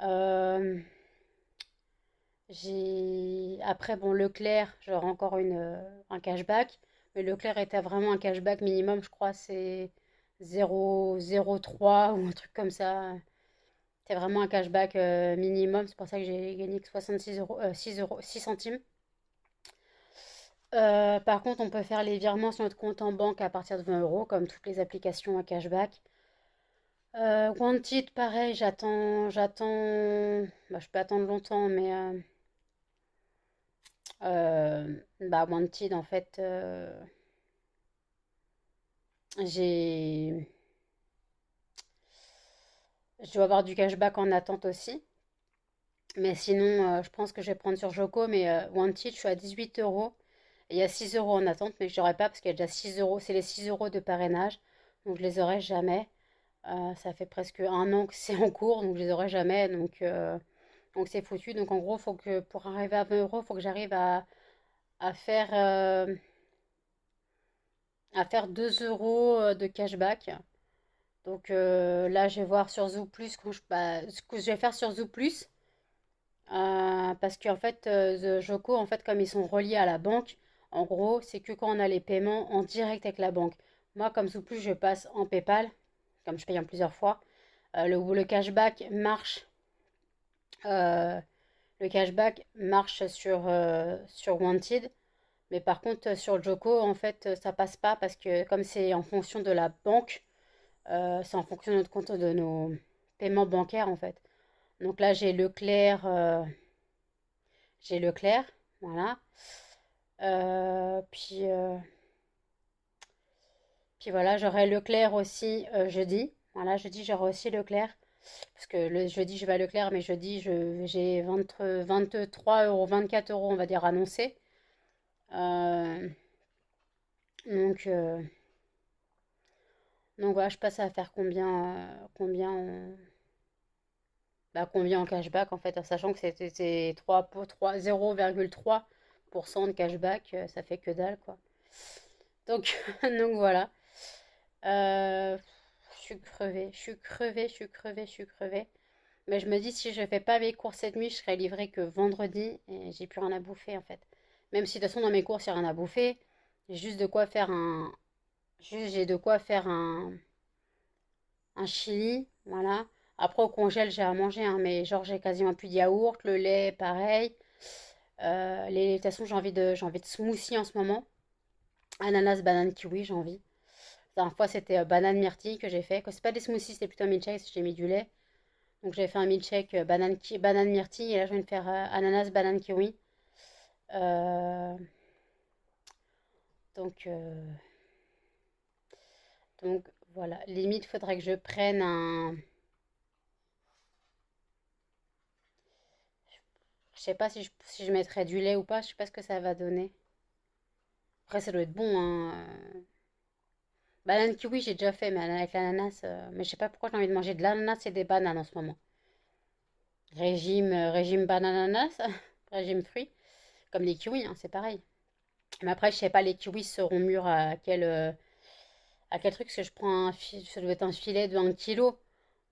euh, Après, bon, Leclerc, j'aurai encore un cashback. Mais Leclerc était vraiment un cashback minimum, je crois, c'est 0,03 ou un truc comme ça. C'est vraiment un cashback minimum. C'est pour ça que j'ai gagné que 66 euros, 6 euros, 6 centimes. Par contre, on peut faire les virements sur notre compte en banque à partir de 20 euros, comme toutes les applications à cashback. Wanted, pareil, j'attends. Bah, je peux attendre longtemps, mais bah, Wanted, en fait, j'ai, je dois avoir du cashback en attente aussi. Mais sinon, je pense que je vais prendre sur Joko, mais Wanted, je suis à 18 euros. Et il y a 6 euros en attente, mais je n'aurai pas parce qu'il y a déjà 6 euros. C'est les 6 euros de parrainage, donc je les aurai jamais. Ça fait presque un an que c'est en cours, donc je les aurai jamais. Donc c'est foutu. Donc en gros, faut que pour arriver à 20 euros, il faut que j'arrive à faire, euh, à faire 2 euros de cashback. Donc là, je vais voir sur Zooplus ce que je vais faire sur Zooplus. Parce qu'en fait, The Joko, en fait, comme ils sont reliés à la banque, en gros, c'est que quand on a les paiements en direct avec la banque. Moi, comme Zooplus, je passe en PayPal, comme je paye en plusieurs fois. Le cashback marche. euh, le cashback marche sur Wanted. Mais par contre, sur Joko, en fait, ça passe pas parce que comme c'est en fonction de la banque, c'est en fonction de notre compte, de nos paiements bancaires, en fait. Donc là, j'ai Leclerc, voilà. Euh, puis, euh, puis voilà, j'aurai Leclerc aussi jeudi. Voilà, jeudi, j'aurai aussi Leclerc. Parce que le jeudi, je vais à Leclerc, mais jeudi, j'ai 23 euros, 24 euros, on va dire, annoncés. Euh, donc, euh, donc voilà, je passe à faire combien en cashback, en fait, en sachant que c'est 0,3% de cashback, ça fait que dalle, quoi. Donc, donc voilà. Euh, je suis crevée, je suis crevée, je suis crevée, je suis crevée. Mais je me dis, si je fais pas mes courses cette nuit, je serai livrée que vendredi et j'ai plus rien à bouffer en fait. Même si de toute façon dans mes courses, il n'y a rien à bouffer. J'ai juste de quoi faire un. Juste, j'ai de quoi faire un chili. Voilà. Après, au congèle, j'ai à manger, hein, mais genre, j'ai quasiment plus de yaourt, le lait, pareil. De toute façon, j'ai envie de smoothie en ce moment. Ananas, banane, kiwi, j'ai envie. La dernière fois, c'était banane myrtille que j'ai fait. C'est pas des smoothies, c'était plutôt un milkshake, j'ai mis du lait. Donc j'ai fait un milkshake banane myrtille et là je viens de faire ananas banane kiwi. Euh, donc, euh, donc voilà, limite faudrait que je prenne un. Je sais pas si je mettrais du lait ou pas, je sais pas ce que ça va donner. Après ça doit être bon, hein. Banane kiwi j'ai déjà fait, mais avec l'ananas, mais je sais pas pourquoi j'ai envie de manger de l'ananas et des bananes en ce moment. Régime banananas, régime fruits, comme les kiwis, hein, c'est pareil. Mais après je sais pas les kiwis seront mûrs à quel truc, parce que je prends ça doit être un filet de 1 kg.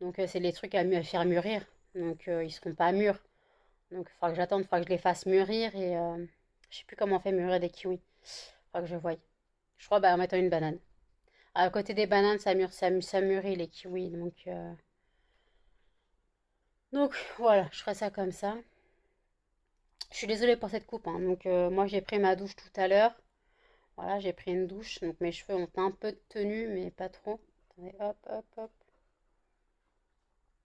Donc c'est les trucs à faire mûrir. Donc ils seront pas mûrs. Donc il faudra que j'attende, il faudra que je les fasse mûrir et je sais plus comment on fait mûrir des kiwis. Faudra que je voie. Je crois bah, en mettant une banane. À côté des bananes, ça mûrit les kiwis. Donc voilà, je ferai ça comme ça. Je suis désolée pour cette coupe, hein. Moi j'ai pris ma douche tout à l'heure. Voilà, j'ai pris une douche. Donc mes cheveux ont un peu de tenue, mais pas trop. Attendez, hop, hop, hop.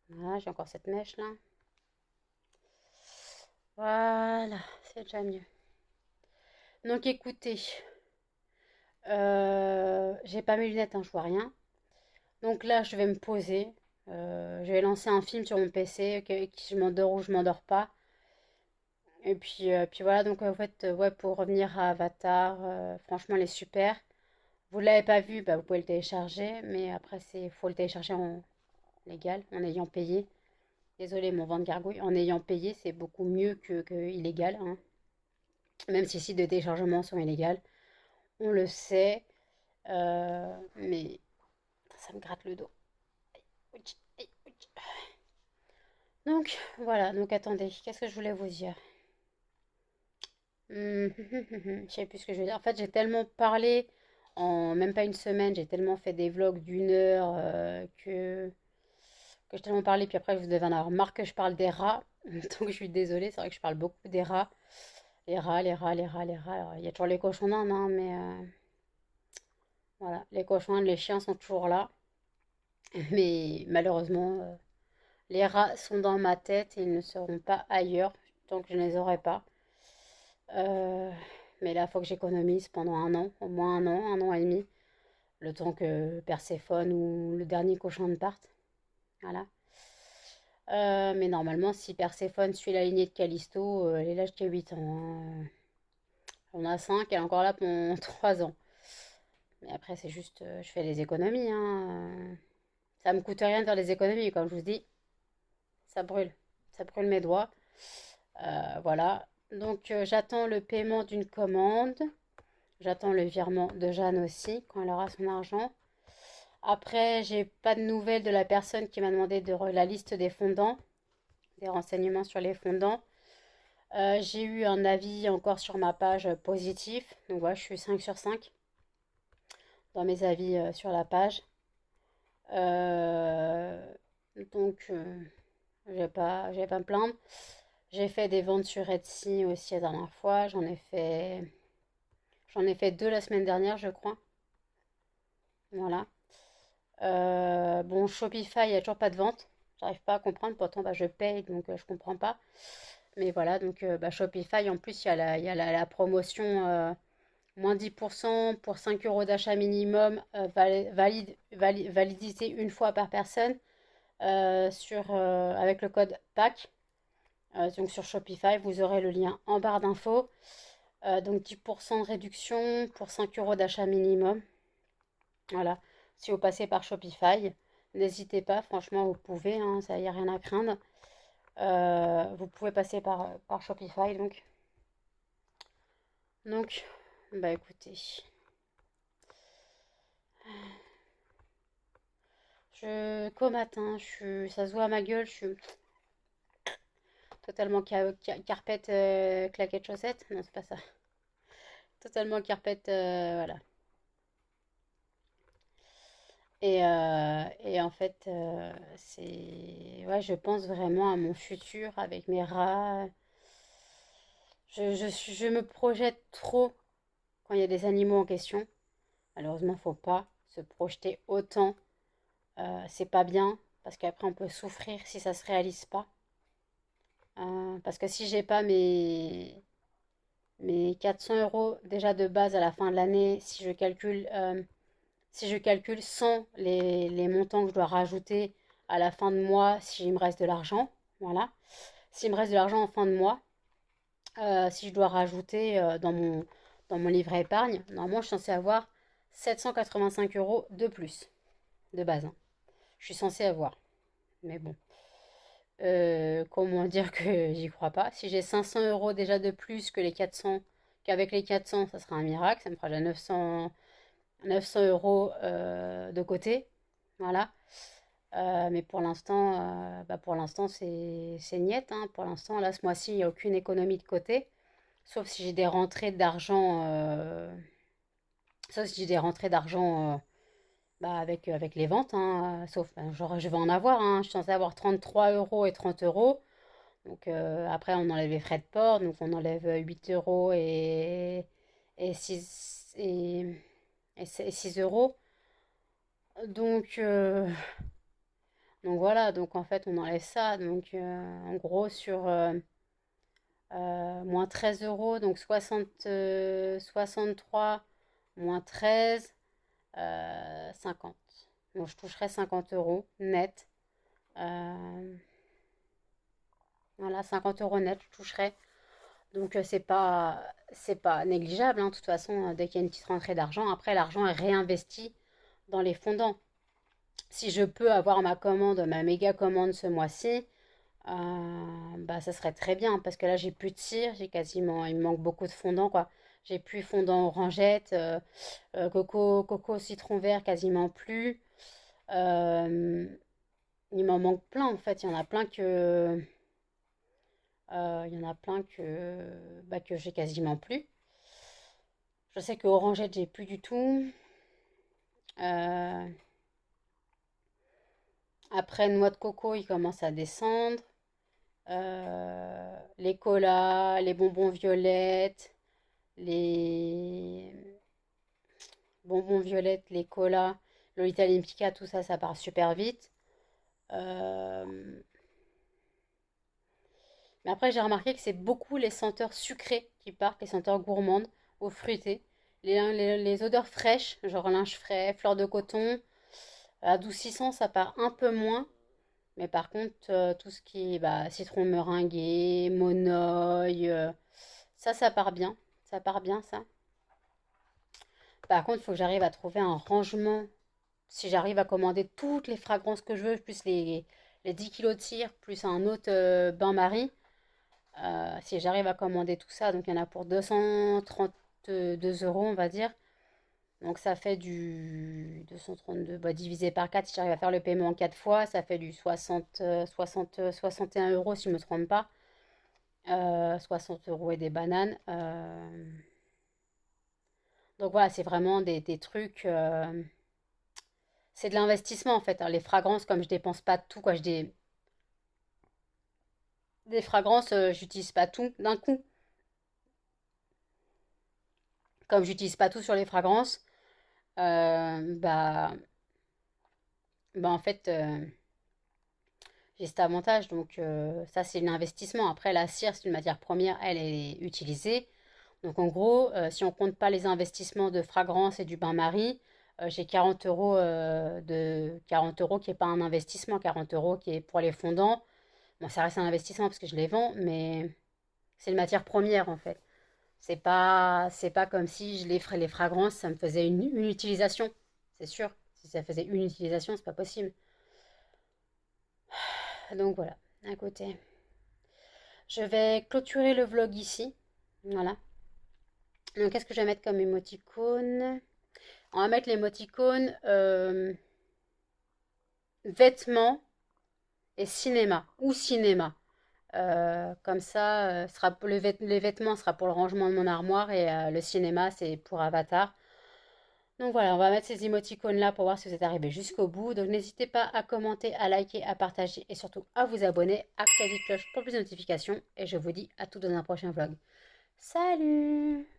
Voilà, j'ai encore cette mèche là. Voilà, c'est déjà mieux. Donc écoutez, j'ai pas mes lunettes, hein, je vois rien. Donc là, je vais me poser. Je vais lancer un film sur mon PC, qui je m'endors ou je m'endors pas. Et puis voilà, donc en fait, ouais, pour revenir à Avatar, franchement, elle est super. Vous l'avez pas vu, bah, vous pouvez le télécharger, mais après, faut le télécharger en légal, en ayant payé. Désolé, mon ventre gargouille. En ayant payé, c'est beaucoup mieux que illégal, hein. Même si les sites de téléchargement sont illégaux, on le sait, mais ça me gratte le dos. Ouch, aïe, ouch. Donc voilà, donc attendez, qu'est-ce que je voulais vous dire? Je sais plus ce que je veux dire. En fait, j'ai tellement parlé en même pas une semaine, j'ai tellement fait des vlogs d'1 heure, que j'ai tellement parlé, puis après vous devez en avoir marre que je parle des rats. Donc je suis désolée, c'est vrai que je parle beaucoup des rats. Les rats, les rats, les rats, les rats. Alors, il y a toujours les cochons d'Inde, hein, mais voilà, les cochons, les chiens sont toujours là. Mais malheureusement, les rats sont dans ma tête et ils ne seront pas ailleurs tant que je ne les aurai pas. Euh, mais là, il faut que j'économise pendant un an, au moins un an et demi, le temps que Perséphone ou le dernier cochon ne parte. Voilà. Mais normalement, si Perséphone suit la lignée de Callisto, elle est là jusqu'à 8 ans, hein. On a 5, elle est encore là pendant 3 ans. Mais après, c'est juste, je fais des économies, hein. Ça me coûte rien de faire des économies, comme je vous dis. Ça brûle. Ça brûle mes doigts. Voilà. Donc, j'attends le paiement d'une commande. J'attends le virement de Jeanne aussi, quand elle aura son argent. Après, j'ai pas de nouvelles de la personne qui m'a demandé la liste des fondants, des renseignements sur les fondants. J'ai eu un avis encore sur ma page positif. Donc voilà, je suis 5 sur 5 dans mes avis sur la page. Euh, donc, je vais pas me plaindre. J'ai fait des ventes sur Etsy aussi la dernière fois. J'en ai fait 2 la semaine dernière, je crois. Voilà. Bon, Shopify, il n'y a toujours pas de vente. J'arrive pas à comprendre. Pourtant, bah, je paye, donc je comprends pas. Mais voilà, donc bah, Shopify, en plus, il y a la promotion moins 10% pour 5 euros d'achat minimum, validité une fois par personne, avec le code PAC. Donc sur Shopify, vous aurez le lien en barre d'infos. Donc 10% de réduction pour 5 euros d'achat minimum. Voilà, si vous passez par Shopify, n'hésitez pas, franchement, vous pouvez, hein, ça y a rien à craindre. Vous pouvez passer par Shopify, donc, bah écoutez, qu'au matin, ça se voit à ma gueule, je suis totalement carpette, claquette chaussette. Non, c'est pas ça. Totalement carpette, voilà. Et en fait, ouais, je pense vraiment à mon futur avec mes rats. Je me projette trop quand il y a des animaux en question. Malheureusement, faut pas se projeter autant. C'est pas bien parce qu'après on peut souffrir si ça se réalise pas. Parce que si j'ai pas mes 400 euros déjà de base à la fin de l'année, si je calcule sans les montants que je dois rajouter à la fin de mois, s'il me reste de l'argent, voilà. S'il me reste de l'argent en fin de mois, si je dois rajouter dans mon livret épargne, normalement je suis censée avoir 785 euros de plus, de base, hein. Je suis censée avoir. Mais bon, comment dire que j'y crois pas. Si j'ai 500 euros déjà de plus que les 400, qu'avec les 400, ça sera un miracle. Ça me fera déjà 900 euros de côté. Voilà. Mais pour l'instant, c'est niette, hein. Pour l'instant, là, ce mois-ci, il n'y a aucune économie de côté. Sauf si j'ai des rentrées d'argent. Ça, si j'ai des rentrées d'argent bah, avec les ventes, hein, sauf, ben, genre, je vais en avoir, hein, je suis censée avoir 33 euros et 30 euros. Donc après, on enlève les frais de port, donc on enlève 8 euros et 6 et 6 euros. Donc, donc voilà, donc en fait, on enlève ça. Donc en gros, sur moins 13 euros, donc 63 moins 13, 50. Donc je toucherai 50 euros net. Euh, voilà, 50 euros net, je toucherai. Donc c'est pas négligeable, hein. De toute façon, dès qu'il y a une petite rentrée d'argent, après l'argent est réinvesti dans les fondants. Si je peux avoir ma commande, ma méga commande ce mois-ci, bah ça serait très bien parce que là j'ai plus de cire, j'ai quasiment, il me manque beaucoup de fondants quoi. J'ai plus fondant orangette, coco citron vert quasiment plus. Euh, il m'en manque plein en fait, il y en a plein que j'ai quasiment plus. Je sais que orangette j'ai plus du tout. Euh, Après noix de coco il commence à descendre. Les colas, les bonbons violettes, les bonbons violettes, les colas, Lolita Olympica, tout ça, ça part super vite. Euh, Mais après, j'ai remarqué que c'est beaucoup les senteurs sucrées qui partent, les senteurs gourmandes ou fruitées. Les odeurs fraîches, genre linge frais, fleurs de coton, adoucissant, ça part un peu moins. Mais par contre, tout ce qui est bah, citron meringué, monoeil, ça part bien. Ça part bien, ça. Par contre, il faut que j'arrive à trouver un rangement. Si j'arrive à commander toutes les fragrances que je veux, plus les 10 kilos de cire, plus un autre bain-marie, si j'arrive à commander tout ça, donc il y en a pour 232 euros, on va dire. Donc ça fait du 232, bah, divisé par 4 si j'arrive à faire le paiement en 4 fois, ça fait du 61 euros si je ne me trompe pas. 60 euros et des bananes. Donc voilà, c'est vraiment des trucs. C'est de l'investissement en fait, hein. Les fragrances, comme je dépense pas tout, quoi, des fragrances, j'utilise pas tout d'un coup. Comme j'utilise pas tout sur les fragrances, bah, en fait, j'ai cet avantage. Donc ça, c'est l'investissement. Après, la cire, c'est une matière première, elle est utilisée. Donc en gros, si on compte pas les investissements de fragrance et du bain-marie, j'ai 40 euros, 40 euros qui n'est pas un investissement, 40 euros qui est pour les fondants. Bon, ça reste un investissement parce que je les vends, mais c'est une matière première en fait. C'est pas comme si je les ferais les fragrances, ça me faisait une utilisation, c'est sûr. Si ça faisait une utilisation, c'est pas possible. Donc voilà, à côté. Je vais clôturer le vlog ici. Voilà. Donc qu'est-ce que je vais mettre comme émoticône? On va mettre l'émoticône vêtements et cinéma ou cinéma. Comme ça, les vêtements sera pour le rangement de mon armoire et le cinéma c'est pour Avatar. Donc voilà, on va mettre ces émoticônes là pour voir si vous êtes arrivé jusqu'au bout. Donc n'hésitez pas à commenter, à liker, à partager et surtout à vous abonner, activez la cloche pour plus de notifications et je vous dis à tout dans un prochain vlog. Salut!